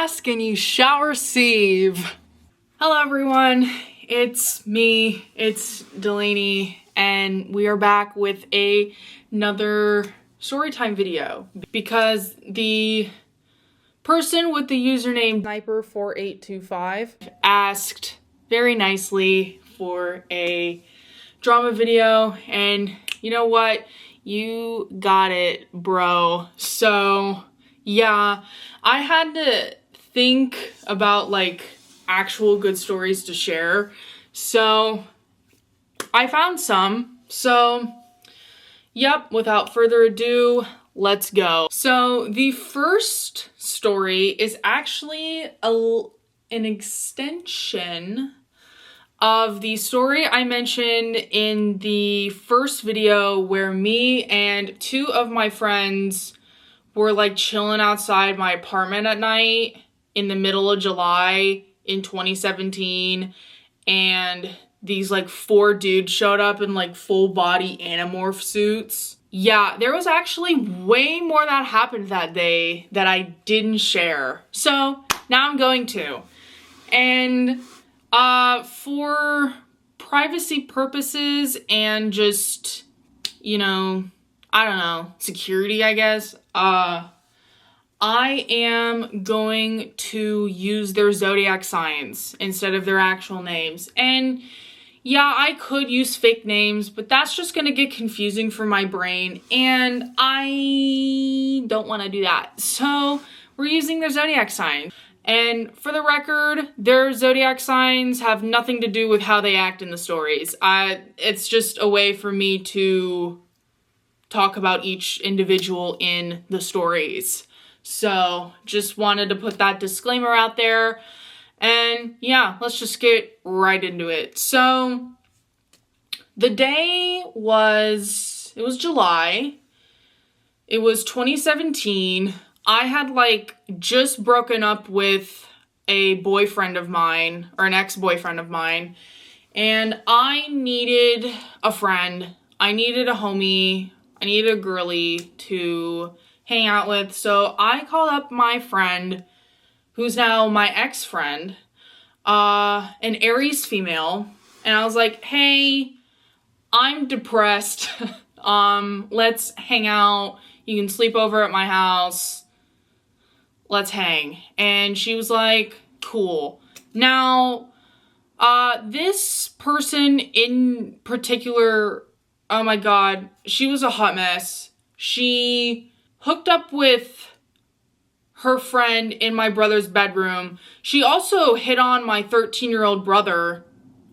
ask and you shall receive. Hello everyone, it's me, it's Delaney, and we are back with another storytime video because the person with the username Sniper4825 asked very nicely for a drama video, and you know what? You got it, bro. So yeah, I had to think about like actual good stories to share. So I found some. So yep, without further ado, let's go. So the first story is actually an extension of the story I mentioned in the first video where me and two of my friends were like chilling outside my apartment at night in the middle of July in 2017, and these like 4 dudes showed up in like full body Animorph suits. Yeah, there was actually way more that happened that day that I didn't share. So now I'm going to. And for privacy purposes and just, you know, I don't know, security, I guess, I am going to use their zodiac signs instead of their actual names. And yeah, I could use fake names, but that's just gonna get confusing for my brain, and I don't want to do that. So we're using their zodiac signs. And for the record, their zodiac signs have nothing to do with how they act in the stories. It's just a way for me to talk about each individual in the stories. So just wanted to put that disclaimer out there. And yeah, let's just get right into it. So the day was July. It was 2017. I had like just broken up with a boyfriend of mine, or an ex-boyfriend of mine, and I needed a friend. I needed a homie. I needed a girly to hang out with. So I called up my friend, who's now my ex-friend, an Aries female, and I was like, hey, I'm depressed. Let's hang out. You can sleep over at my house. Let's hang. And she was like, cool. Now, this person in particular, oh my god, she was a hot mess. She hooked up with her friend in my brother's bedroom. She also hit on my 13-year-old brother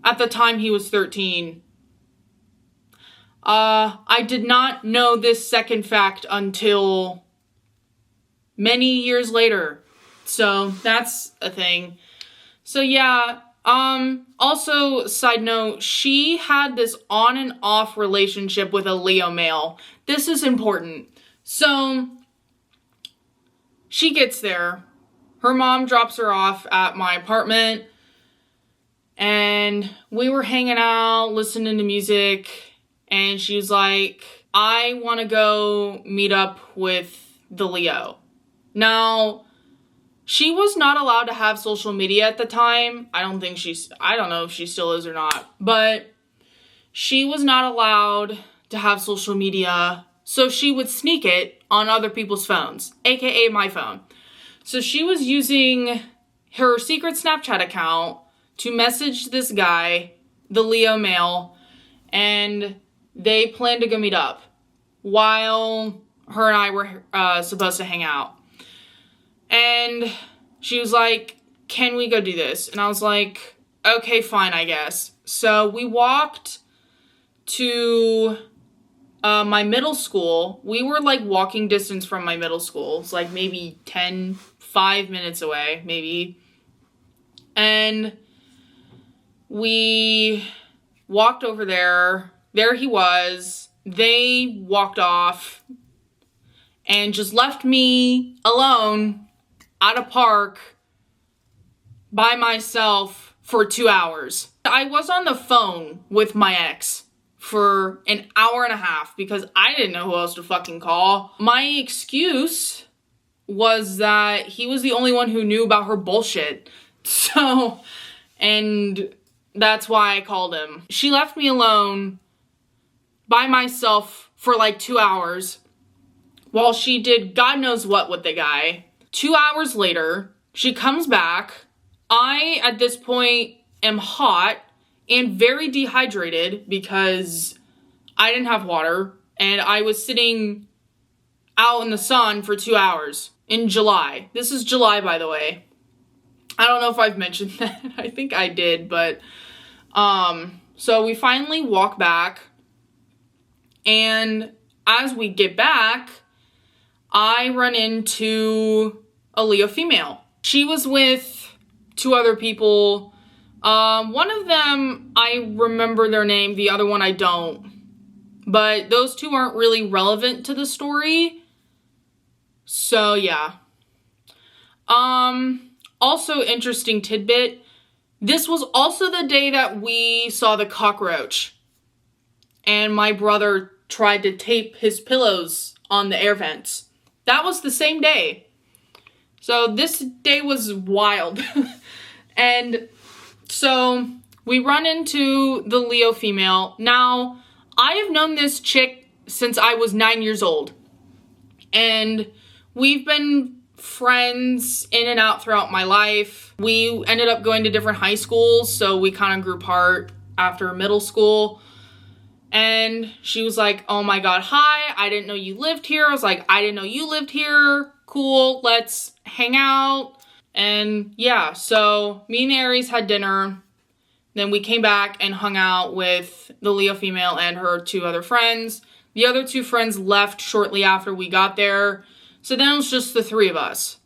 at the time he was 13. I did not know this second fact until many years later. So that's a thing. So yeah, also side note, she had this on and off relationship with a Leo male. This is important. So she gets there. Her mom drops her off at my apartment, and we were hanging out, listening to music, and she was like, I want to go meet up with the Leo. Now, she was not allowed to have social media at the time. I don't know if she still is or not, but she was not allowed to have social media, so she would sneak it on other people's phones, aka my phone. So she was using her secret Snapchat account to message this guy, the Leo male, and they planned to go meet up while her and I were supposed to hang out. And she was like, can we go do this? And I was like, okay, fine, I guess. So we walked to my middle school. We were like walking distance from my middle school. It's like maybe 5 minutes away, maybe. And we walked over there. There he was. They walked off and just left me alone at a park by myself for 2 hours. I was on the phone with my ex for an hour and a half because I didn't know who else to fucking call. My excuse was that he was the only one who knew about her bullshit. So, and that's why I called him. She left me alone by myself for like 2 hours while she did God knows what with the guy. 2 hours later, she comes back. I, at this point, am hot and very dehydrated because I didn't have water and I was sitting out in the sun for 2 hours in July. This is July, by the way. I don't know if I've mentioned that. I think I did, but so we finally walk back, and as we get back, I run into a Leo female. She was with 2 other people. One of them, I remember their name, the other one I don't. But those 2 aren't really relevant to the story. So, yeah. Also, interesting tidbit. This was also the day that we saw the cockroach. And my brother tried to tape his pillows on the air vents. That was the same day. So this day was wild. And so we run into the Leo female. Now, I have known this chick since I was 9 years old. And we've been friends in and out throughout my life. We ended up going to different high schools, so we kind of grew apart after middle school. And she was like, oh my god, hi, I didn't know you lived here. I was like, I didn't know you lived here. Cool, let's hang out. And yeah, so me and Aries had dinner. Then we came back and hung out with the Leo female and her 2 other friends. The other 2 friends left shortly after we got there. So then it was just the 3 of us.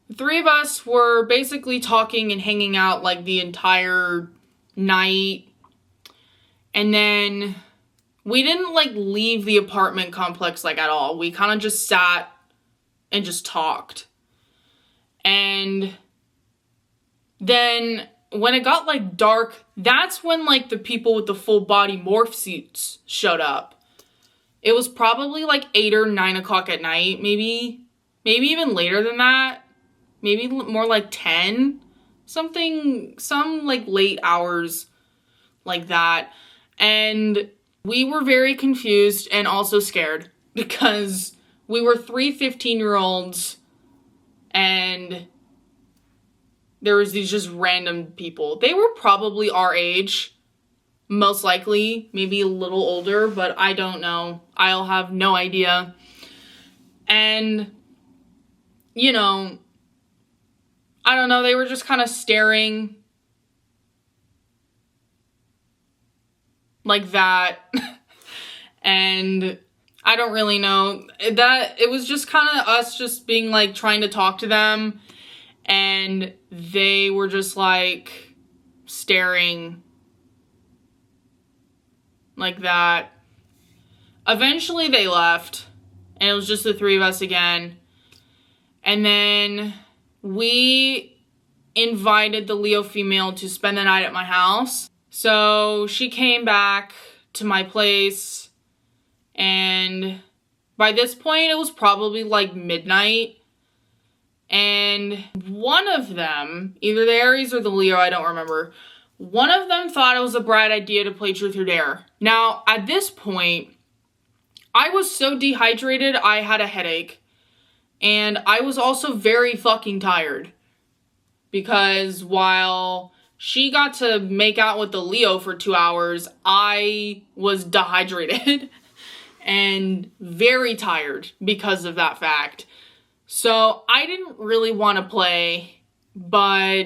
The 3 of us were basically talking and hanging out like the entire night. And then we didn't like leave the apartment complex like at all. We kind of just sat and just talked. And then when it got like dark, that's when like the people with the full body morph suits showed up. It was probably like 8 or 9 o'clock at night, maybe even later than that. Maybe more like 10, some like late hours like that. And we were very confused and also scared because we were 3 15-year-olds and there was these just random people. They were probably our age, most likely, maybe a little older, but I don't know. I'll have no idea. And, you know, I don't know, they were just kind of staring like that. And I don't really know. It was just kind of us just being like trying to talk to them. And they were just like staring like that. Eventually they left. And it was just the 3 of us again. And then we invited the Leo female to spend the night at my house. So she came back to my place. And by this point, it was probably like midnight. And one of them, either the Aries or the Leo, I don't remember, one of them thought it was a bright idea to play Truth or Dare. Now, at this point, I was so dehydrated, I had a headache. And I was also very fucking tired. Because while she got to make out with the Leo for 2 hours, I was dehydrated and very tired because of that fact. So I didn't really want to play, but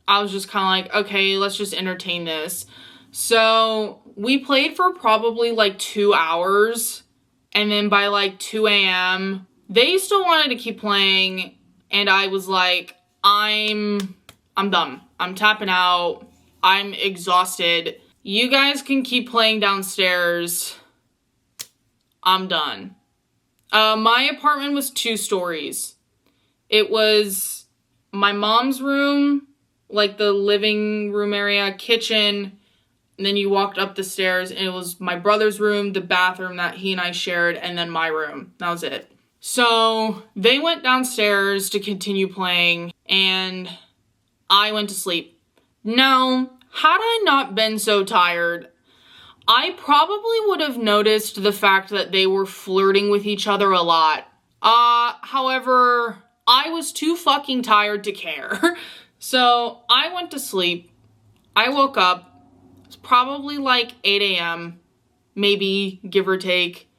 I was just kind of like, okay, let's just entertain this. So we played for probably like 2 hours, and then by like 2 a.m., they still wanted to keep playing, and I was like, I'm done. I'm tapping out. I'm exhausted. You guys can keep playing downstairs. I'm done. My apartment was 2 stories. It was my mom's room, like the living room area, kitchen, and then you walked up the stairs, and it was my brother's room, the bathroom that he and I shared, and then my room. That was it. So they went downstairs to continue playing, and I went to sleep. Now, had I not been so tired, I probably would have noticed the fact that they were flirting with each other a lot. However, I was too fucking tired to care. So I went to sleep. I woke up. It was probably like 8 a.m., maybe, give or take.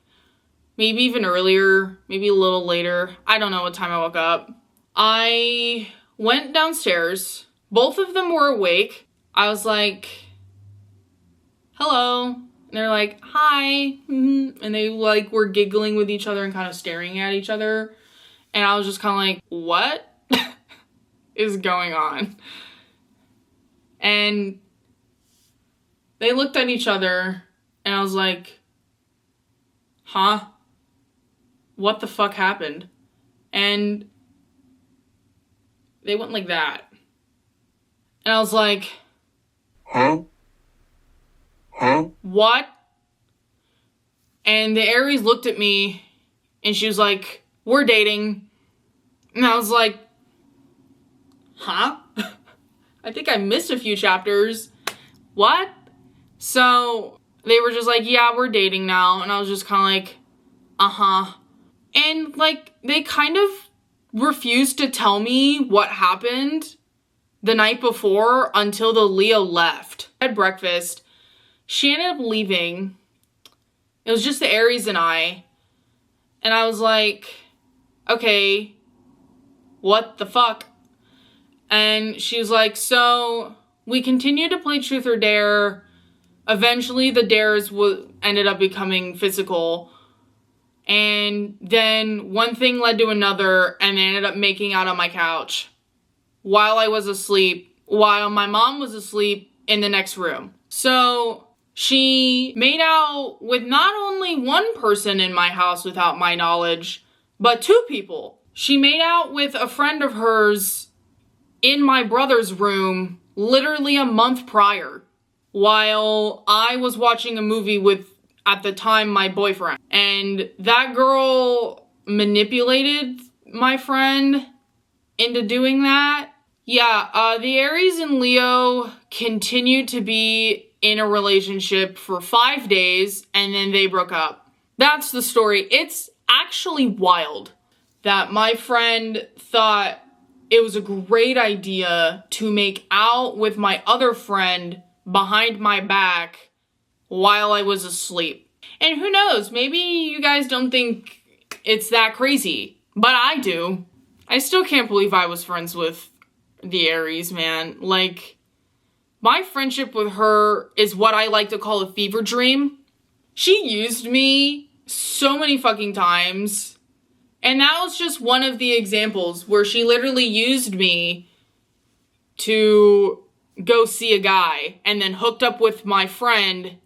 Maybe even earlier, maybe a little later. I don't know what time I woke up. I went downstairs. Both of them were awake. I was like, hello. And they're like, hi. And they like were giggling with each other and kind of staring at each other. And I was just kind of like, what is going on? And they looked at each other and I was like, huh? What the fuck happened? And they went like that. And I was like, huh? What? And the Aries looked at me and she was like, we're dating. And I was like, huh? I think I missed a few chapters. What? So they were just like, yeah, we're dating now. And I was just kind of like, uh-huh. And, like, they kind of refused to tell me what happened the night before until the Leo left. At breakfast, she ended up leaving. It was just the Aries and I. And I was like, okay, what the fuck? And she was like, so we continued to play Truth or Dare. Eventually, the dares ended up becoming physical. And then one thing led to another, and they ended up making out on my couch while I was asleep, while my mom was asleep in the next room. So she made out with not only one person in my house without my knowledge, but 2 people. She made out with a friend of hers in my brother's room literally a month prior, while I was watching a movie with, at the time, my boyfriend. And that girl manipulated my friend into doing that. Yeah, the Aries and Leo continued to be in a relationship for 5 days, and then they broke up. That's the story. It's actually wild that my friend thought it was a great idea to make out with my other friend behind my back while I was asleep. And who knows, maybe you guys don't think it's that crazy, but I do. I still can't believe I was friends with the Aries, man. Like, my friendship with her is what I like to call a fever dream. She used me so many fucking times. And that was just one of the examples where she literally used me to go see a guy and then hooked up with my friend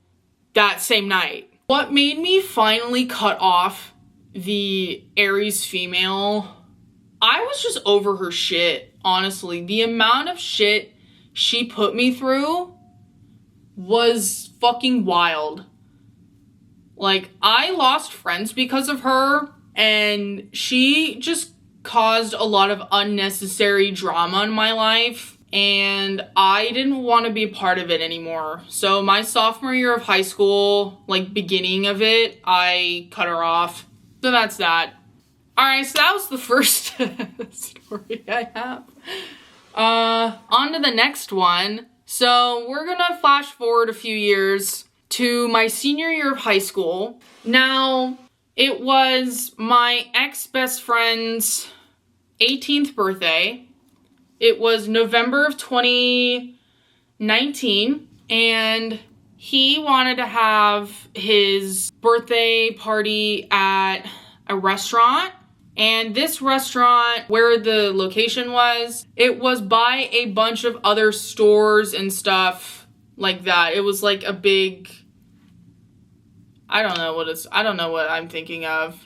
that same night. What made me finally cut off the Aries female, I was just over her shit, honestly. The amount of shit she put me through was fucking wild. Like, I lost friends because of her, and she just caused a lot of unnecessary drama in my life, and I didn't want to be a part of it anymore. So my sophomore year of high school, like beginning of it, I cut her off. So that's that. Alright, so that was the first story I have. On to the next one. So we're gonna flash forward a few years to my senior year of high school. Now, it was my ex-best friend's 18th birthday. It was November of 2019, and he wanted to have his birthday party at a restaurant. And this restaurant, where the location was, it was by a bunch of other stores and stuff like that. It was like a big, I don't know what I'm thinking of.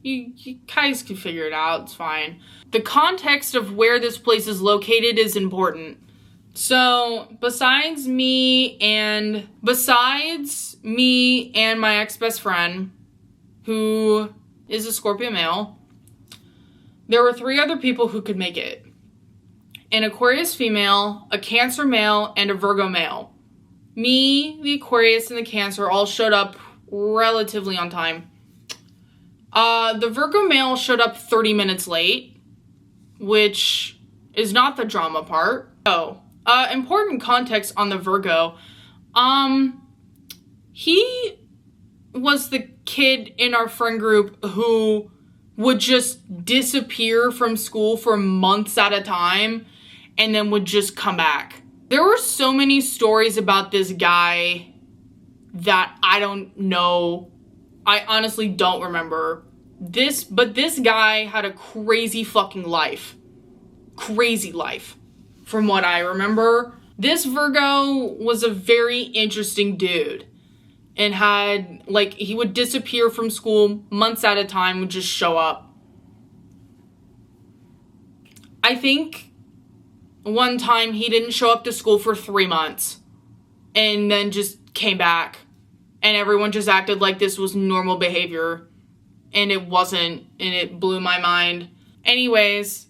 You guys can figure it out, it's fine. The context of where this place is located is important. So, besides me and my ex-best friend, who is a Scorpio male. There were 3 other people who could make it. An Aquarius female, a Cancer male, and a Virgo male. Me, the Aquarius, and the Cancer all showed up relatively on time. The Virgo male showed up 30 minutes late, which is not the drama part. Oh, important context on the Virgo. He was the kid in our friend group who would just disappear from school for months at a time and then would just come back. There were so many stories about this guy that I don't know. I honestly don't remember but this guy had a crazy fucking life. Crazy life, from what I remember. This Virgo was a very interesting dude and had, like, he would disappear from school months at a time, would just show up. I think one time he didn't show up to school for 3 months and then just came back, and everyone just acted like this was normal behavior, and it wasn't, and it blew my mind. Anyways,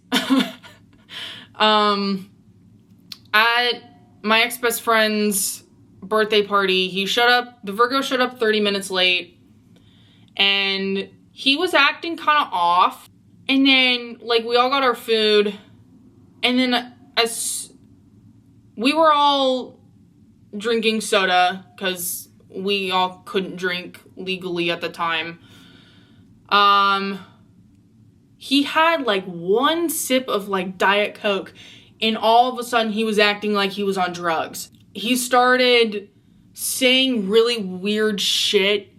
at my ex-best friend's birthday party, the Virgo showed up 30 minutes late, and he was acting kind of off, and then, like, we all got our food, and then as we were all drinking soda, because we all couldn't drink legally at the time, he had, like, 1 sip of, like, Diet Coke, and all of a sudden he was acting like he was on drugs. He started saying really weird shit,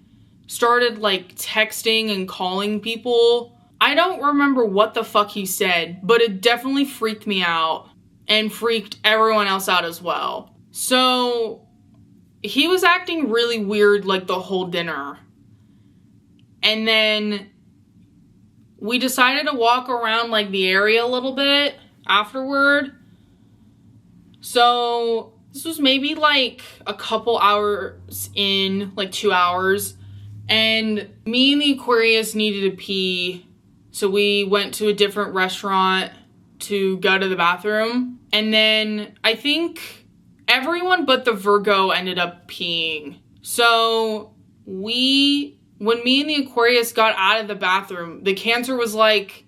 started, like, texting and calling people. I don't remember what the fuck he said, but it definitely freaked me out and freaked everyone else out as well. So he was acting really weird, like, the whole dinner. And then we decided to walk around, like, the area a little bit afterward. So this was maybe, like, a couple hours in, like 2 hours. And me and the Aquarius needed to pee. So we went to a different restaurant to go to the bathroom. And then I think everyone but the Virgo ended up peeing. So when me and the Aquarius got out of the bathroom, the Cancer was like,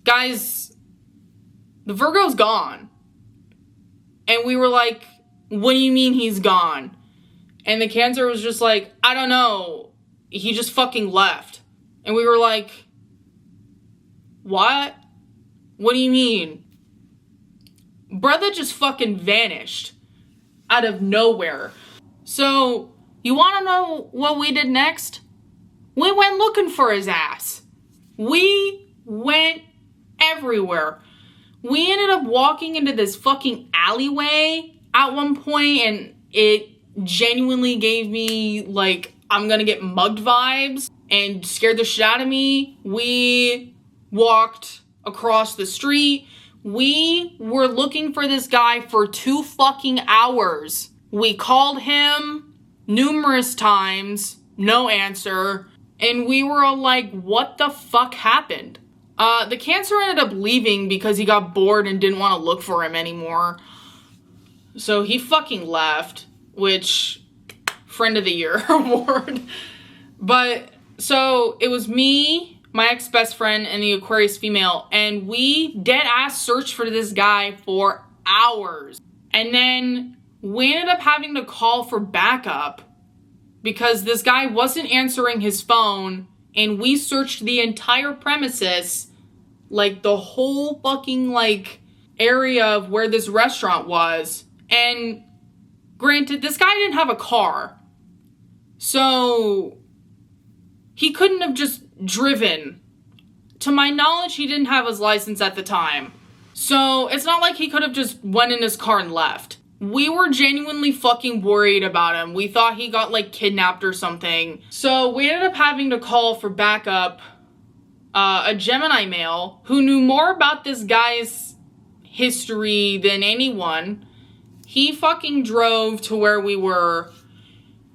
guys, the Virgo's gone. And we were like, what do you mean he's gone? And the Cancer was just like, I don't know. He just fucking left. And we were like, what? What do you mean? Brother just fucking vanished out of nowhere. So, you want to know what we did next? We went looking for his ass. We went everywhere. We ended up walking into this fucking alleyway at one point, and it genuinely gave me, like, I'm gonna get mugged vibes, and scared the shit out of me. We walked across the street. We were looking for this guy for 2 fucking hours. We called him numerous times, no answer, and we were all like, what the fuck happened? The Cancer ended up leaving because he got bored and didn't want to look for him anymore. So he fucking left, which, friend of the year award. But, so, it was me, my ex-best friend, and the Aquarius female, and we dead-ass searched for this guy for hours. And then we ended up having to call for backup because this guy wasn't answering his phone, and we searched the entire premises, like the whole fucking, like, area of where this restaurant was. And granted, this guy didn't have a car, so he couldn't have just driven. To my knowledge, he didn't have his license at the time. So it's not like he could have just went in his car and left. We were genuinely fucking worried about him. We thought he got, like, kidnapped or something. So we ended up having to call for backup a Gemini male who knew more about this guy's history than anyone. He fucking drove to where we were,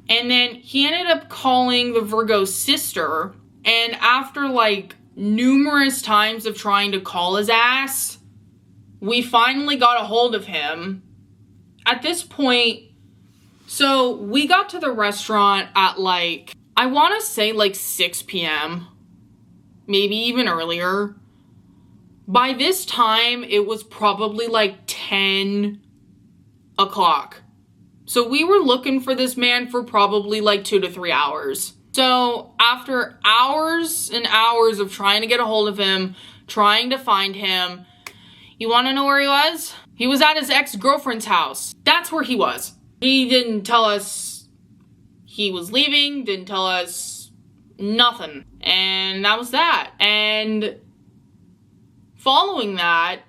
and then he ended up calling the Virgo's sister, And after like numerous times of trying to call his ass, we finally got a hold of him. At this point, so we got to the restaurant at like, I want to say like 6 p.m., maybe even earlier. By this time, it was probably like 10 o'clock. So we were looking for this man for probably like 2 to 3 hours. So after hours and hours of trying to get a hold of him, trying to find him, you want to know where he was? He was at his ex-girlfriend's house. That's where he was. He didn't tell us he was leaving, didn't tell us nothing. And that was that. And following that,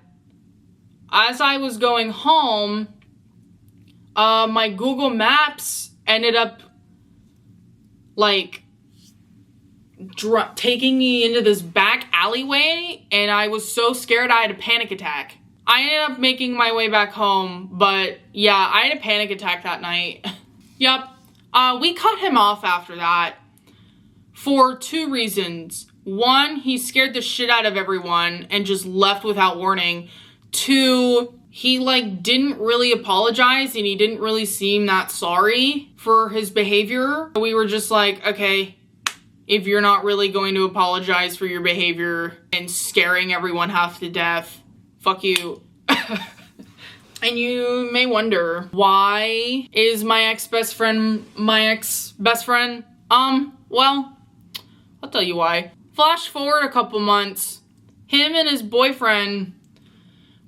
as I was going home, my Google Maps ended up like taking me into this back alleyway, and I was so scared I had a panic attack. I ended up making my way back home, but yeah, I had a panic attack that night. Yep. We cut him off after that for 2 reasons. 1, he scared the shit out of everyone and just left without warning. 2, he like didn't really apologize and he didn't really seem that sorry for his behavior. We were just like, okay, if you're not really going to apologize for your behavior and scaring everyone half to death, fuck you. And you may wonder, why is my ex-best friend my ex-best friend? Well, I'll tell you why. Flash forward a couple months, him and his boyfriend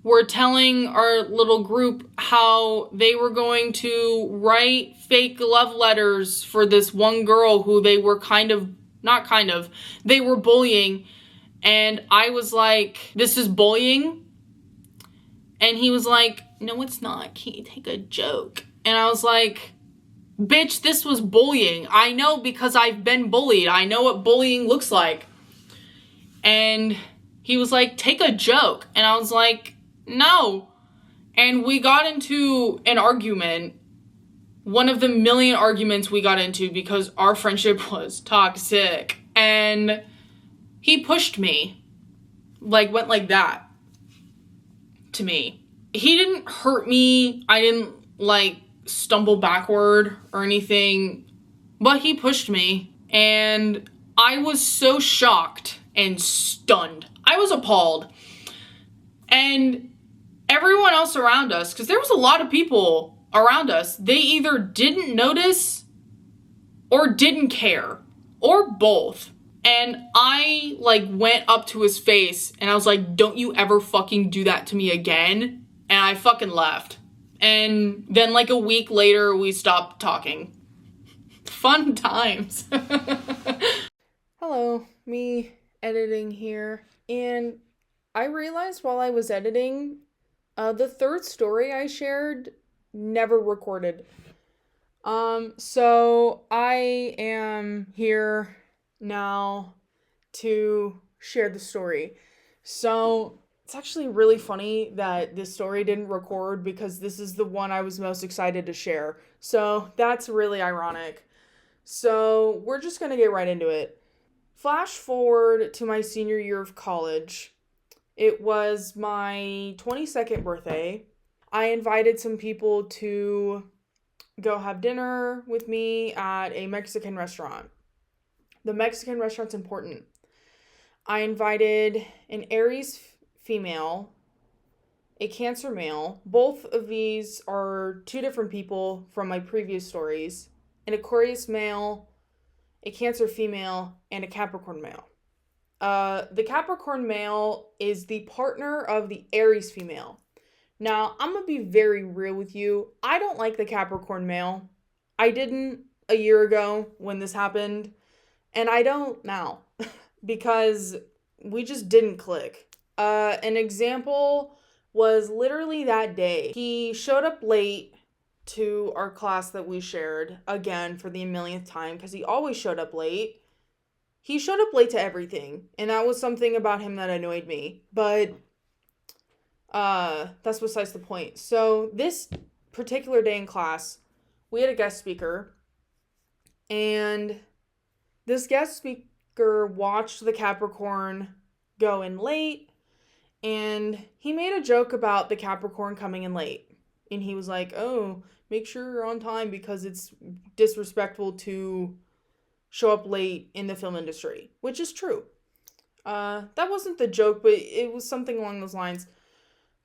were telling our little group how they were going to write fake love letters for this one girl who they were they were bullying. And I was like, this is bullying? And he was like, no, it's not. Can you take a joke? And I was like, bitch, this was bullying. I know because I've been bullied. I know what bullying looks like. And he was like, take a joke. And I was like, no. And we got into an argument. One of the million arguments we got into because our friendship was toxic. And he pushed me. Like, went like that. To me. He didn't hurt me. I didn't, like, stumble backward or anything. But he pushed me. And I was so shocked and stunned. I was appalled. And everyone else around us, because there was a lot of people around us, they either didn't notice or didn't care. Or both. And I, like, went up to his face and I was like, don't you ever fucking do that to me again. And I fucking left. And then, like, a week later, we stopped talking. Fun times. Hello, me editing here. And I realized while I was editing, the third story I shared never recorded. So I am here now to share the story. So it's actually really funny that this story didn't record because this is the one I was most excited to share. So that's really ironic. So we're just gonna get right into it. Flash forward to my senior year of college. It was my 22nd birthday. I invited some people to go have dinner with me at a Mexican restaurant. The Mexican restaurant's important. I invited an Aries female, a Cancer male. Both of these are 2 different people from my previous stories. An Aquarius male, a Cancer female, and a Capricorn male. The Capricorn male is the partner of the Aries female. Now, I'm going to be very real with you. I don't like the Capricorn male. I didn't a year ago when this happened. And I don't now because we just didn't click. An example was literally that day. He showed up late to our class that we shared, again, for the millionth time, because he always showed up late. He showed up late to everything, and that was something about him that annoyed me. But that's besides the point. So this particular day in class, we had a guest speaker, and this guest speaker speaker watched the Capricorn go in late, and he made a joke about the Capricorn coming in late. And he was like, oh, make sure you're on time because it's disrespectful to show up late in the film industry, which is true. That wasn't the joke, but it was something along those lines.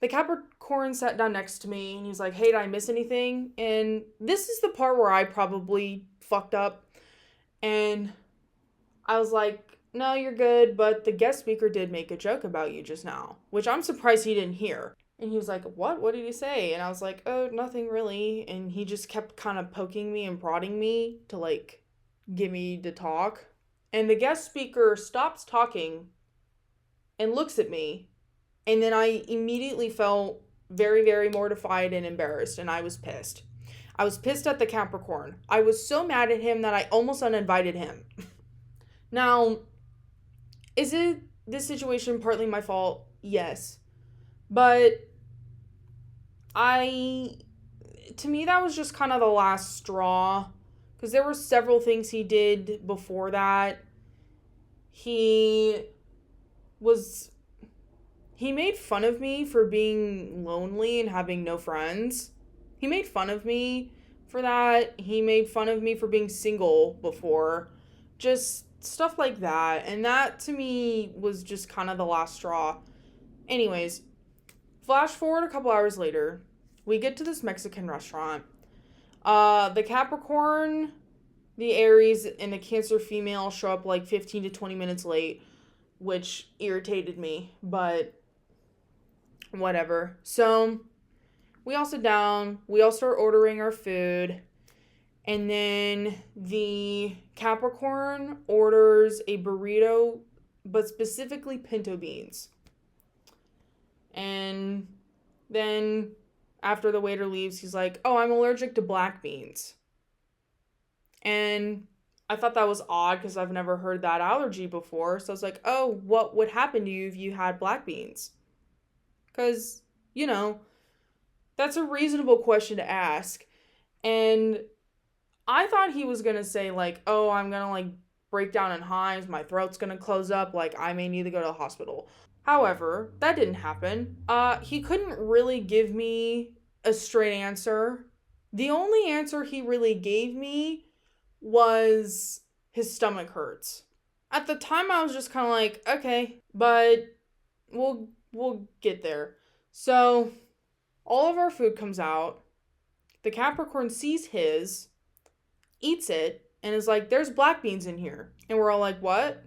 The Capricorn sat down next to me and he was like, hey, did I miss anything? And this is the part where I probably fucked up. And I was like, no, you're good, but the guest speaker did make a joke about you just now, which I'm surprised he didn't hear. And he was like, what? What did he say? And I was like, oh, nothing really. And he just kept kind of poking me and prodding me to, like, get me to talk. And the guest speaker stops talking and looks at me. And then I immediately felt very, very mortified and embarrassed. And I was pissed. I was pissed at the Capricorn. I was so mad at him that I almost uninvited him. Now, is it this situation partly my fault? Yes. But to me, that was just kind of the last straw. Because there were several things he did before that. He made fun of me for being lonely and having no friends. He made fun of me for that. He made fun of me for being single before. Just stuff like that. And that, to me, was just kind of the last straw. Anyways, flash forward a couple hours later. We get to this Mexican restaurant. The Capricorn, the Aries, and the Cancer female show up like 15 to 20 minutes late, which irritated me, but whatever. So we all sit down. We all start ordering our food. And then the Capricorn orders a burrito, but specifically pinto beans. And then after the waiter leaves, he's like, oh, I'm allergic to black beans. And I thought that was odd because I've never heard that allergy before. So I was like, oh, what would happen to you if you had black beans? Because, that's a reasonable question to ask. And I thought he was going to say, like, oh, I'm going to, like, break down in hives. My throat's going to close up. Like, I may need to go to the hospital. However, that didn't happen. He couldn't really give me a straight answer. The only answer he really gave me was his stomach hurts. At the time, I was just kind of like, okay, but we'll get there. So all of our food comes out. The Capricorn sees his, eats it, and is like, there's black beans in here. And we're all like, what?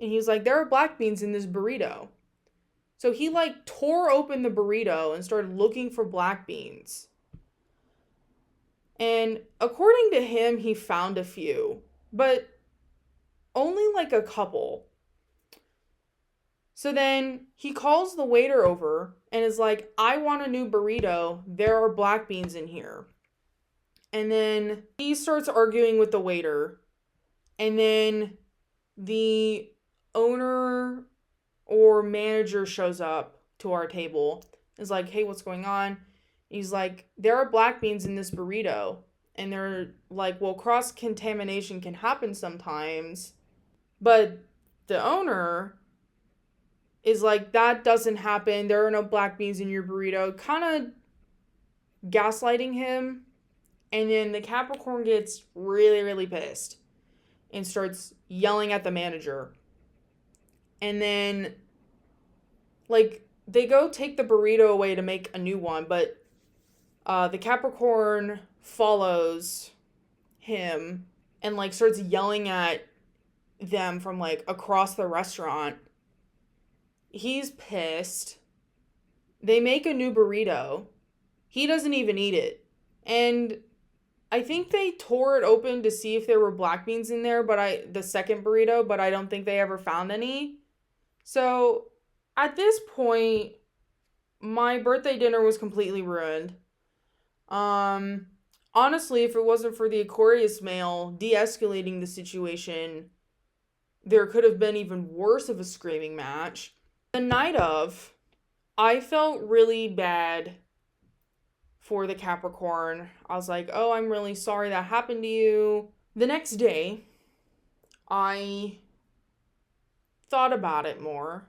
And he's like, there are black beans in this burrito. So he, like, tore open the burrito and started looking for black beans. And according to him, he found a few, but only like a couple. So then he calls the waiter over and is like, I want a new burrito. There are black beans in here. And then he starts arguing with the waiter. And then the owner or manager shows up to our table. Is like, hey, what's going on? He's like, there are black beans in this burrito. And they're like, well, cross-contamination can happen sometimes. But the owner is like, that doesn't happen. There are no black beans in your burrito. Kind of gaslighting him. And then the Capricorn gets really, really pissed and starts yelling at the manager. And then, like, they go take the burrito away to make a new one, but the Capricorn follows him and, like, starts yelling at them from, like, across the restaurant. He's pissed. They make a new burrito. He doesn't even eat it. And I think they tore it open to see if there were black beans in there, the second burrito, but I don't think they ever found any. So at this point, my birthday dinner was completely ruined. Honestly, if it wasn't for the Aquarius male de-escalating the situation, there could have been even worse of a screaming match. The night of, I felt really bad for the Capricorn. I was like, oh, I'm really sorry that happened to you. The next day, I thought about it more.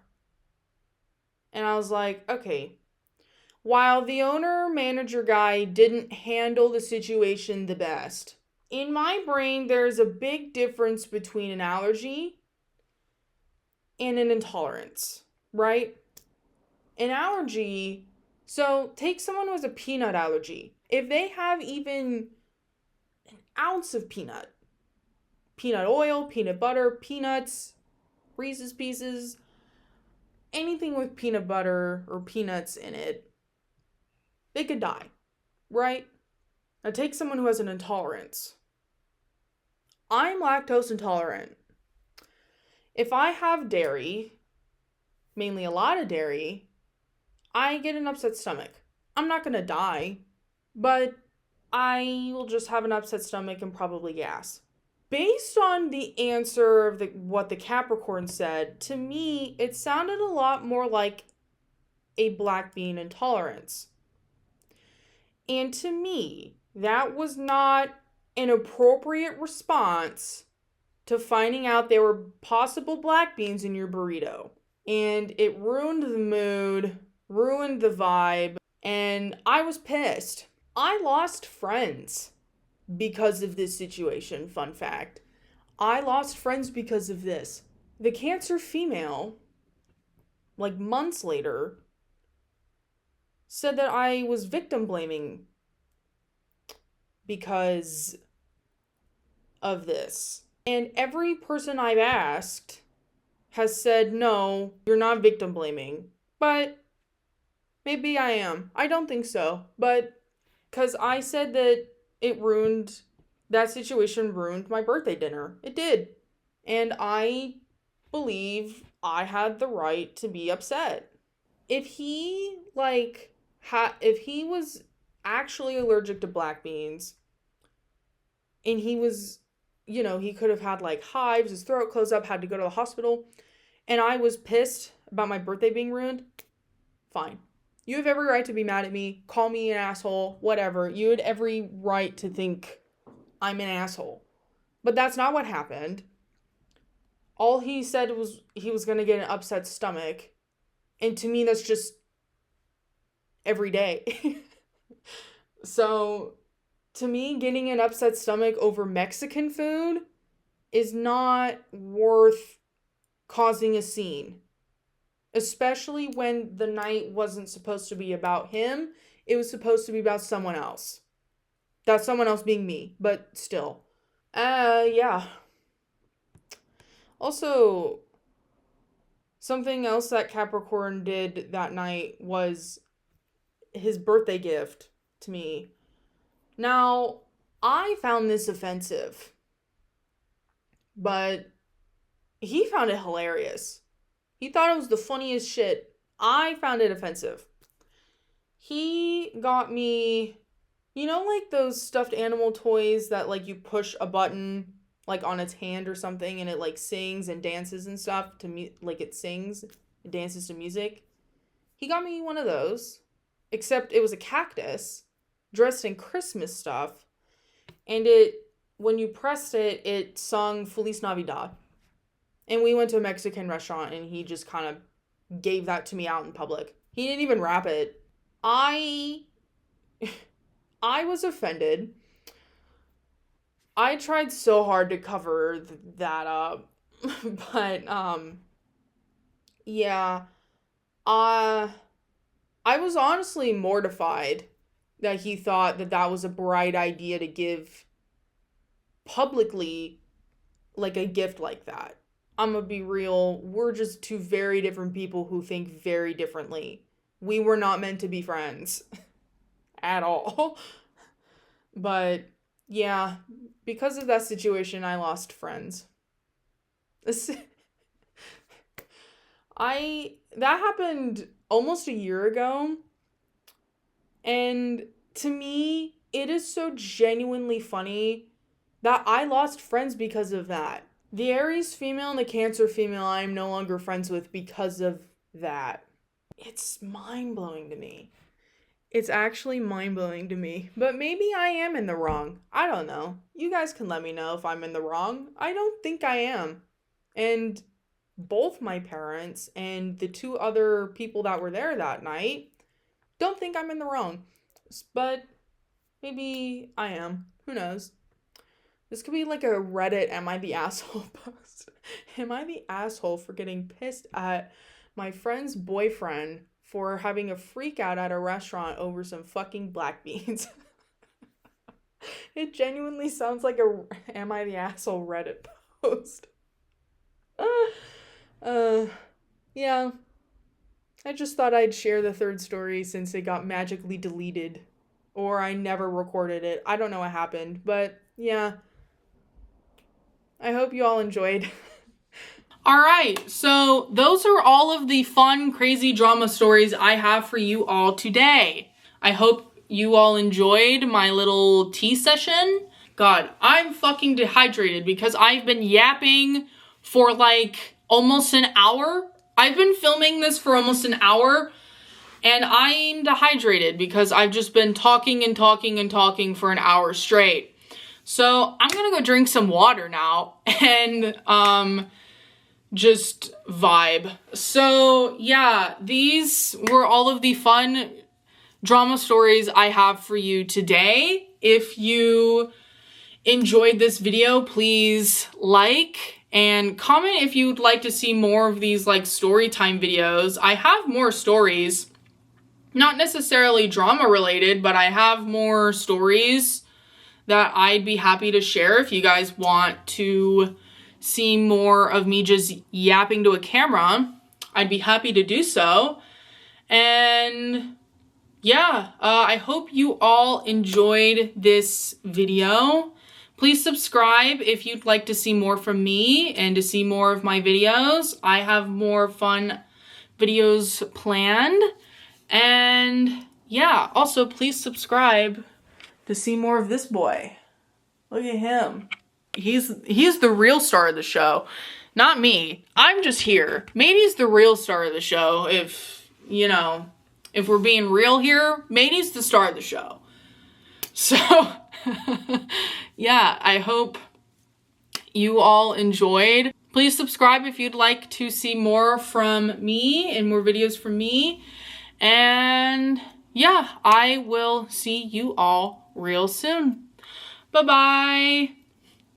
And I was like, okay, while the owner manager guy didn't handle the situation the best, in my brain, there's a big difference between an allergy and an intolerance, right? An allergy, so take someone who has a peanut allergy. If they have even an ounce of peanut oil, peanut butter, peanuts, Reese's Pieces, anything with peanut butter or peanuts in it, they could die, right? Now take someone who has an intolerance. I'm lactose intolerant. If I have dairy, mainly a lot of dairy, I get an upset stomach. I'm not going to die, but I will just have an upset stomach and probably gas. Based on the answer of what the Capricorn said, to me, it sounded a lot more like a black bean intolerance. And to me, that was not an appropriate response to finding out there were possible black beans in your burrito. And it ruined the mood, ruined the vibe, and I was pissed. I lost friends because of this situation, fun fact. I lost friends because of this. The Cancer female, like months later, said that I was victim blaming because of this. And every person I've asked has said, no, you're not victim blaming. But maybe I am. I don't think so. But because I said that that situation ruined my birthday dinner. It did. And I believe I had the right to be upset. If he, if he was actually allergic to black beans, and he was, he could have had hives, his throat closed up, had to go to the hospital, and I was pissed about my birthday being ruined, fine. You have every right to be mad at me, call me an asshole, whatever. You had every right to think I'm an asshole. But that's not what happened. All he said was he was going to get an upset stomach. And to me, that's just every day. So, to me, getting an upset stomach over Mexican food is not worth causing a scene. Especially when the night wasn't supposed to be about him. It was supposed to be about someone else. That someone else being me, but still. Yeah. Also, something else that Capricorn did that night was his birthday gift to me. Now, I found this offensive, but he found it hilarious. He thought it was the funniest shit. I found it offensive. He got me, those stuffed animal toys that you push a button on its hand or something and it sings and dances and stuff it sings, it dances to music. He got me one of those, except it was a cactus dressed in Christmas stuff, and when you pressed it, it sung Feliz Navidad. And we went to a Mexican restaurant, and he just kind of gave that to me out in public. He didn't even wrap it. I was offended. I tried so hard to cover that up. But, yeah. I was honestly mortified that he thought that was a bright idea to give publicly, a gift like that. I'm gonna be real, we're just two very different people who think very differently. We were not meant to be friends. At all. But, yeah, because of that situation, I lost friends. That happened almost a year ago. And to me, it is so genuinely funny that I lost friends because of that. The Aries female and the Cancer female I am no longer friends with because of that. It's mind-blowing to me. It's actually mind-blowing to me. But maybe I am in the wrong. I don't know. You guys can let me know if I'm in the wrong. I don't think I am. And both my parents and the two other people that were there that night don't think I'm in the wrong. But maybe I am. Who knows? This could be like a Reddit "Am I the asshole?" post. Am I the asshole for getting pissed at my friend's boyfriend for having a freak out at a restaurant over some fucking black beans? It genuinely sounds like a "Am I the asshole?" Reddit post. Yeah. I just thought I'd share the third story since it got magically deleted. Or I never recorded it. I don't know what happened. But yeah. I hope you all enjoyed. Alright, so those are all of the fun, crazy drama stories I have for you all today. I hope you all enjoyed my little tea session. God, I'm fucking dehydrated because I've been yapping for like almost an hour. I've been filming this for almost an hour and I'm dehydrated because I've just been talking and talking and talking for an hour straight. So I'm gonna go drink some water now and just vibe. So yeah, these were all of the fun drama stories I have for you today. If you enjoyed this video, please like and comment if you'd like to see more of these like story time videos. I have more stories, not necessarily drama related, but I have more stories that I'd be happy to share if you guys want to see more of me just yapping to a camera. I'd be happy to do so. And yeah, I hope you all enjoyed this video. Please subscribe if you'd like to see more from me and to see more of my videos. I have more fun videos planned. And yeah, also please subscribe to see more of this boy. Look at him. He's the real star of the show, not me. I'm just here. Matey's the real star of the show. If, you know, if we're being real here, Matey's the star of the show. So, yeah, I hope you all enjoyed. Please subscribe if you'd like to see more from me and more videos from me. And yeah, I will see you all real soon. Bye-bye.